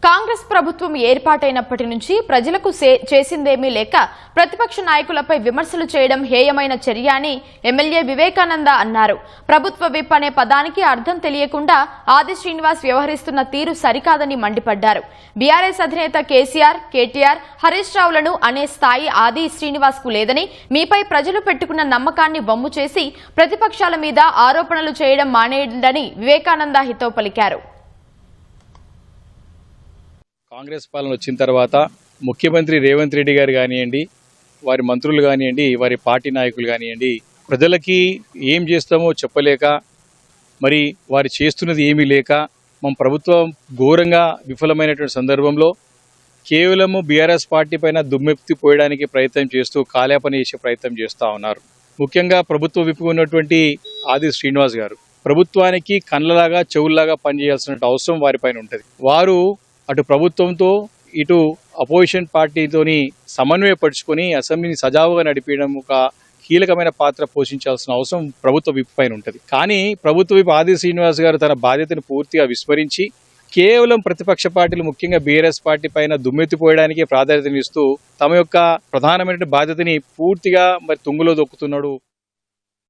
కాంగ్రెస్ ప్రభుత్వం ఏర్పాటైనప్పటి నుంచి ప్రజలకు చేసిందేమీ లేక ప్రతిపక్ష నాయకులపై విమర్శలు చేయడం హేయమైన చర్య అని ఎమ్మెల్యే వివేకానంద అన్నారు. ప్రభుత్వ విప్ అనే పదానికి అర్థం తెలియకుండా ఆది శ్రీనివాస్ వ్యవహరిస్తున్న తీరు సరికాదని మండిపడ్డారు. బీఆర్ఎస్ అధినేత కేసీఆర్, కేటీఆర్, హరీష్ రావులను అనే స్థాయి ఆది శ్రీనివాస్ కు లేదని, మీపై ప్రజలు పెట్టుకున్న నమ్మకాన్ని వమ్ము చేసి ప్రతిపక్షాల మీద ఆరోపణలు చేయడం మానేయండని వివేకానంద హితవు పలికారు. కాంగ్రెస్ పాలన వచ్చిన తర్వాత ముఖ్యమంత్రి రేవంత్ రెడ్డి గారు కానివ్వండి, వారి మంత్రులు కానివ్వండి, వారి పార్టీ నాయకులు కానివ్వండి, ప్రజలకి ఏం చేస్తామో చెప్పలేక, మరి వారు చేస్తున్నది ఏమీ లేక, మన ప్రభుత్వం ఘోరంగా విఫలమైనటువంటి సందర్భంలో కేవలము బీఆర్ఎస్ పార్టీ పైన దుమ్మెత్తి పోయడానికి ప్రయత్నం చేస్తూ కాలేపన చేసే ప్రయత్నం చేస్తూ ఉన్నారు. ముఖ్యంగా ప్రభుత్వ విప్పు ఉన్నటువంటి ఆది శ్రీనివాస్ గారు ప్రభుత్వానికి కళ్ళలాగా చెవుల్లాగా పనిచేయాల్సిన అవసరం వారిపైన ఉంటుంది. వారు అటు ప్రభుత్వంతో ఇటు అపోజిషన్ పార్టీతోని సమన్వయపరుచుకొని అసెంబ్లీని సజావుగా నడిపించడం ఒక కీలకమైన పాత్ర పోషించాల్సిన అవసరం ప్రభుత్వ విప్ పైన ఉంటుంది. కానీ ప్రభుత్వ విప్ ఆది శ్రీనివాస్ గారు తన బాధ్యతను పూర్తిగా విస్మరించి కేవలం ప్రతిపక్ష పార్టీలు ముఖ్యంగా బీఆర్ఎస్ పార్టీ పైన దుమ్మెత్తిపోయడానికి ప్రాధాన్యతనిస్తూ తమ యొక్క ప్రధానమైన బాధ్యతని పూర్తిగా మరి తుంగలో దొక్కుతున్నాడు.